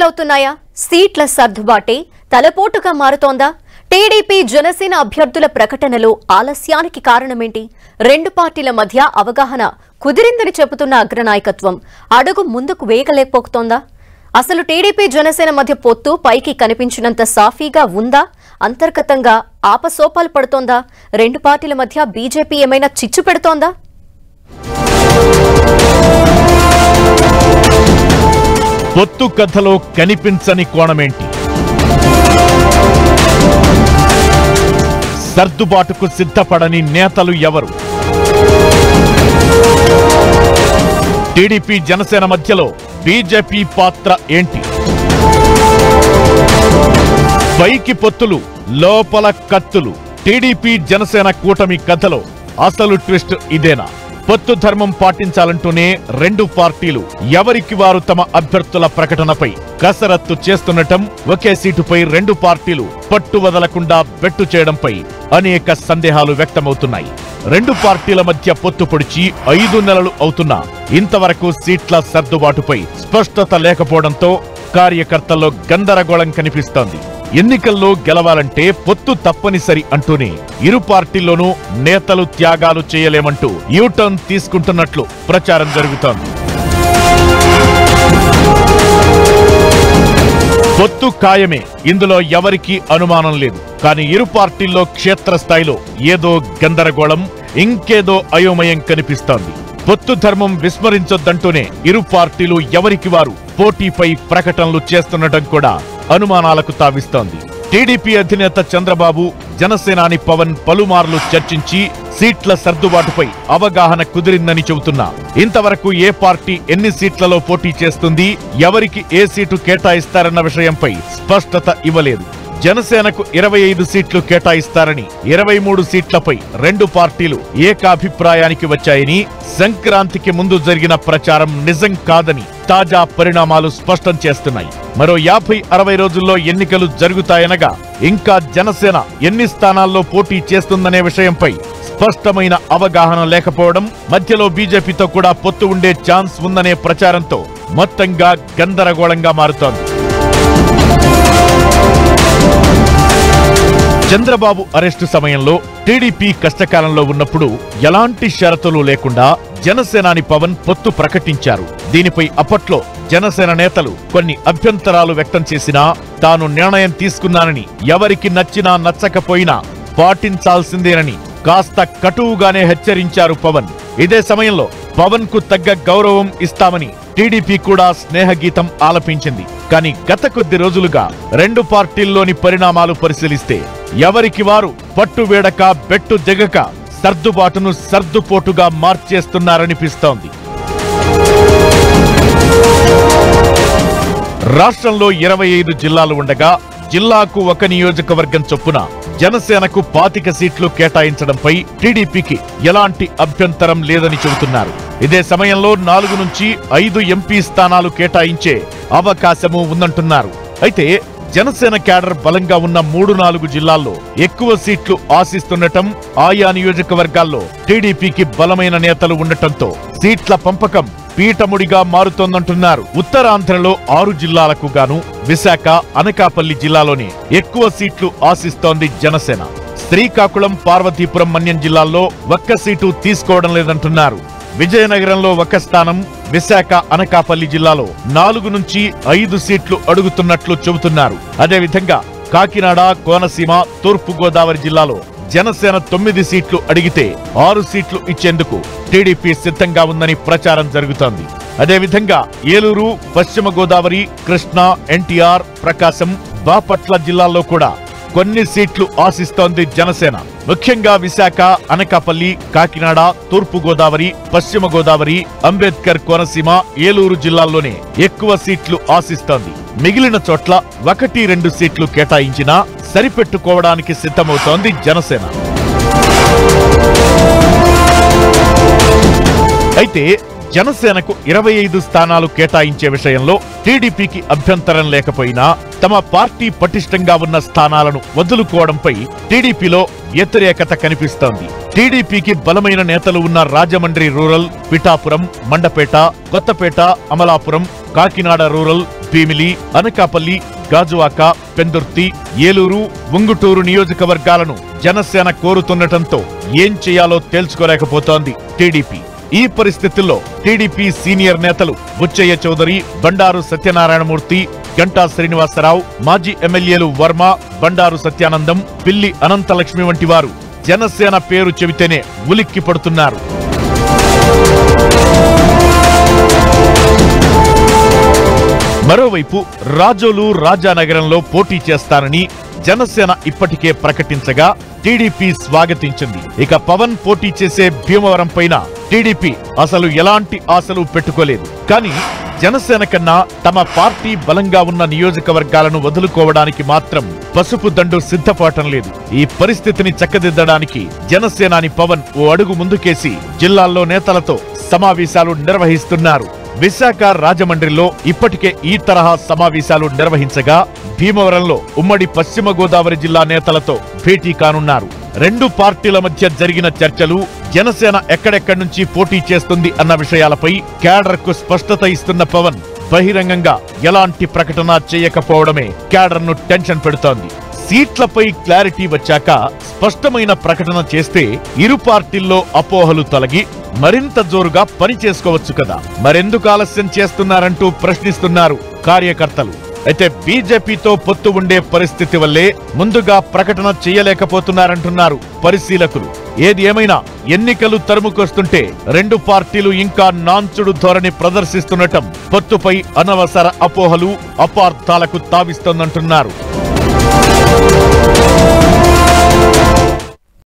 అమలవుతున్నాయా? సీట్ల సర్దుబాటే తలపోటుగా మారుతోందా? టీడీపీ జనసేన అభ్యర్థుల ప్రకటనలో ఆలస్యానికి కారణమేంటి? రెండు పార్టీల మధ్య అవగాహన కుదిరిందని చెబుతున్న అగ్రనాయకత్వం అడుగు ముందుకు వేయలేకపోతోందా? అసలు టీడీపీ జనసేన మధ్య పొత్తు పైకి కనిపించినంత సాఫీగా ఉందా? అంతర్గతంగా ఆపసోపాలు పడుతోందా? రెండు పార్టీల మధ్య బీజేపీ ఏమైనా చిచ్చు పెడుతోందా? పొత్తు కథలో కనిపించని కోణమేంటి? సర్దుబాటుకు సిద్ధపడని నేతలు ఎవరు? టీడీపీ జనసేన మధ్యలో బీజేపీ పాత్ర ఏంటి? పైకి పొత్తులు, లోపల కత్తులు. టీడీపీ జనసేన కూటమి కథలో అసలు ట్విస్ట్ ఇదేనా? పొత్తు ధర్మం పాటించాలంటూనే రెండు పార్టీలు ఎవరికి వారు తమ అభ్యర్థుల ప్రకటనపై కసరత్తు చేస్తుండటం, ఒకే సీటుపై రెండు పార్టీలు పట్టు వదలకుండా బెట్టు చేయడంపై అనేక సందేహాలు వ్యక్తమవుతున్నాయి. రెండు పార్టీల మధ్య పొత్తు పొడిచి 5 నెలలు అవుతున్నా ఇంతవరకు సీట్ల సర్దుబాటుపై స్పష్టత లేకపోవడంతో కార్యకర్తల్లో గందరగోళం కనిపిస్తోంది. ఎన్నికల్లో గెలవాలంటే పొత్తు తప్పనిసరి అంటూనే ఇరు పార్టీల్లోనూ నేతలు త్యాగాలు చేయలేమంటూ యూటర్న్ తీసుకుంటున్నట్లు ప్రచారం జరుగుతోంది. పొత్తు ఖాయమే, ఇందులో ఎవరికీ అనుమానం లేదు. కానీ ఇరు పార్టీల్లో క్షేత్రస్థాయిలో ఏదో గందరగోళం, ఇంకేదో అయోమయం కనిపిస్తోంది. పొత్తు ధర్మం విస్మరించొద్దంటూనే ఇరు పార్టీలు ఎవరికి వారు పోటీపై ప్రకటనలు చేస్తుండటం కూడా అనుమానాలకు తావిస్తోంది. టీడీపీ అధినేత చంద్రబాబు, జనసేనాని పవన్ పలుమార్లు చర్చించి సీట్ల సర్దుబాటుపై అవగాహన కుదిరిందని చెబుతున్నా ఇంతవరకు ఏ పార్టీ ఎన్ని సీట్లలో పోటీ చేస్తుంది, ఎవరికి ఏ సీటు కేటాయిస్తారన్న విషయంపై స్పష్టత ఇవ్వలేదు. జనసేనకు 25 సీట్లు కేటాయిస్తారని 23 సీట్లపై రెండు పార్టీలు ఏకాభిప్రాయానికి వచ్చాయని, సంక్రాంతికి ముందు జరిగిన ప్రచారం నిజం కాదని తాజా పరిణామాలు స్పష్టం చేస్తున్నాయి. మరో 50-60 రోజుల్లో ఎన్నికలు జరుగుతాయనగా ఇంకా జనసేన ఎన్ని స్థానాల్లో పోటీ చేస్తుందనే విషయంపై స్పష్టమైన అవగాహన లేకపోవడం, మధ్యలో బీజేపీతో కూడా పొత్తు ఉండే ఛాన్స్ ఉందనే ప్రచారంతో మొత్తంగా గందరగోళంగా మారుతోంది. చంద్రబాబు అరెస్టు సమయంలో టీడీపీ కష్టకాలంలో ఉన్నప్పుడు ఎలాంటి షరతులు లేకుండా జనసేనాని పవన్ పొత్తు ప్రకటించారు. దీనిపై అప్పట్లో జనసేన నేతలు కొన్ని అభ్యంతరాలు వ్యక్తం చేసినా తాను నిర్ణయం తీసుకున్నానని, ఎవరికి నచ్చినా నచ్చకపోయినా పాటించాల్సిందేనని కాస్త కటువుగానే హెచ్చరించారు పవన్. ఇదే సమయంలో పవన్ కు తగ్గ గౌరవం ఇస్తామని టీడీపీ కూడా స్నేహగీతం ఆలపించింది. కానీ గత కొద్ది రోజులుగా రెండు పార్టీల్లోని పరిణామాలు పరిశీలిస్తే ఎవరికి వారు పట్టు వేడక బెట్టు దిగక సర్దుబాటును సర్దుపోటుగా మార్చేస్తున్నారనిపిస్తోంది. రాష్ట్రంలో 25 జిల్లాలు ఉండగా జిల్లాకు ఒక నియోజకవర్గం చొప్పున జనసేనకు 25 సీట్లు కేటాయించడంపై టీడీపీకి ఎలాంటి అభ్యంతరం లేదని చెబుతున్నారు. ఇదే సమయంలో 4 నుంచి 5 ఎంపీ స్థానాలు కేటాయించే అవకాశము ఉందంటున్నారు. అయితే జనసేన క్యాడర్ బలంగా ఉన్న 3-4 జిల్లాల్లో ఎక్కువ సీట్లు ఆశిస్తుండటం, ఆయా నియోజకవర్గాల్లో టీడీపీకి బలమైన నేతలు ఉండటంతో సీట్ల పంపకం పీటముడిగా మారుతోందంటున్నారు. ఉత్తరాంధ్రలో 6 జిల్లాలకు గాను విశాఖ, అనకాపల్లి జిల్లాలోనే ఎక్కువ సీట్లు ఆశిస్తోంది జనసేన. శ్రీకాకుళం, పార్వతీపురం, మన్యం జిల్లాల్లో ఒక్క సీటు తీసుకోవడం లేదంటున్నారు. విజయనగరంలో 1 స్థానం, విశాఖ, అనకాపల్లి జిల్లాలో 4 నుంచి 5 సీట్లు అడుగుతున్నట్లు చెబుతున్నారు. అదేవిధంగా కాకినాడ, కోనసీమ, తూర్పు గోదావరి జిల్లాలో జనసేన 9 సీట్లు అడిగితే 6 సీట్లు ఇచ్చేందుకు టీడీపీ సిద్ధంగా ఉందని ప్రచారం జరుగుతోంది. అదేవిధంగా ఏలూరు, పశ్చిమ గోదావరి, కృష్ణా, ఎన్టీఆర్, ప్రకాశం, బాపట్ల జిల్లాల్లో కూడా కొన్ని సీట్లు ఆశిస్తోంది జనసేన. ముఖ్యంగా విశాఖ, అనకాపల్లి, కాకినాడ, తూర్పు గోదావరి, పశ్చిమ గోదావరి, అంబేద్కర్ కోనసీమ, ఏలూరు జిల్లాల్లోనే ఎక్కువ సీట్లు ఆశిస్తోంది. మిగిలిన చోట్ల 1-2 సీట్లు కేటాయించినా సరిపెట్టుకోవడానికి సిద్ధమవుతోంది జనసేన. అయితే జనసేనకు 25 స్థానాలు కేటాయించే విషయంలో టీడీపీకి అభ్యంతరం లేకపోయినా తమ పార్టీ పటిష్టంగా ఉన్న స్థానాలను వదులుకోవడంపై టీడీపీలో వ్యతిరేకత కనిపిస్తోంది. టీడీపీకి బలమైన నేతలు ఉన్న రాజమండ్రి రూరల్, పిఠాపురం, మండపేట, కొత్తపేట, అమలాపురం, కాకినాడ రూరల్, భీమిలి, అనకాపల్లి, గాజువాక, పెందుర్తి, ఏలూరు, ఉంగుటూరు నియోజకవర్గాలను జనసేన కోరుతుండటంతో ఏం చేయాలో తేల్చుకోలేకపోతోంది టీడీపీ. ఈ పరిస్థితుల్లో టీడీపీ సీనియర్ నేతలు బుచ్చయ్య చౌదరి, బండారు సత్యనారాయణమూర్తి, గంటా శ్రీనివాసరావు, మాజీ ఎమ్మెల్యేలు వర్మ, బండారు సత్యానందం, పిల్లి అనంతలక్ష్మి వంటి వారు జనసేన పేరు చెబితేనే ఉలిక్కి పడుతున్నారు. మరోవైపు రాజోలు, రాజానగరంలో పోటీ చేస్తానని జనసేన ఇప్పటికే ప్రకటించగా టీడీపీ స్వాగతించింది. ఇక పవన్ పోటీ చేసే భీమవరం పైన టీడీపీ అసలు ఎలాంటి ఆశలు పెట్టుకోలేదు. కానీ జనసేన కన్నా తమ పార్టీ బలంగా ఉన్న నియోజకవర్గాలను వదులుకోవడానికి మాత్రం పసుపు దండు సిద్ధపడటం లేదు. ఈ పరిస్థితిని చక్కదిద్దడానికి జనసేనాని పవన్ ఓ అడుగు ముందుకేసి జిల్లాల్లో నేతలతో సమావేశాలు నిర్వహిస్తున్నారు. విశాఖ, రాజమండ్రిలో ఇప్పటికే ఈ తరహా సమావేశాలు నిర్వహించగా భీమవరంలో ఉమ్మడి పశ్చిమ గోదావరి జిల్లా నేతలతో భేటీ కానున్నారు. రెండు పార్టీల మధ్య జరిగిన చర్చలు, జనసేన ఎక్కడెక్కడి నుంచి పోటీ చేస్తుంది అన్న విషయాలపై క్యాడర్ కు స్పష్టత ఇస్తున్న పవన్ బహిరంగంగా ఎలాంటి ప్రకటన చేయకపోవడమే క్యాడర్ ను టెన్షన్ పెడుతోంది. సీట్లపై క్లారిటీ వచ్చాక స్పష్టమైన ప్రకటన చేస్తే ఇరు పార్టీల్లో అపోహలు తొలగి మరింత జోరుగా పని చేసుకోవచ్చు కదా. మరెందుకు ఆలస్యం చేస్తున్నారంటూ ప్రశ్నిస్తున్నారు కార్యకర్తలు. అయితే బీజేపీతో పొత్తు ఉండే పరిస్థితి వల్లే ముందుగా ప్రకటన చేయలేకపోతున్నారంటున్నారు పరిశీలకులు. ఏది ఏమైనా ఎన్నికలు తరుముకొస్తుంటే రెండు పార్టీలు ఇంకా నాంచుడు ధోరణి ప్రదర్శిస్తుండటం పొత్తుపై అనవసర అపోహలు, అపార్థాలకు తావిస్తోందంటున్నారు.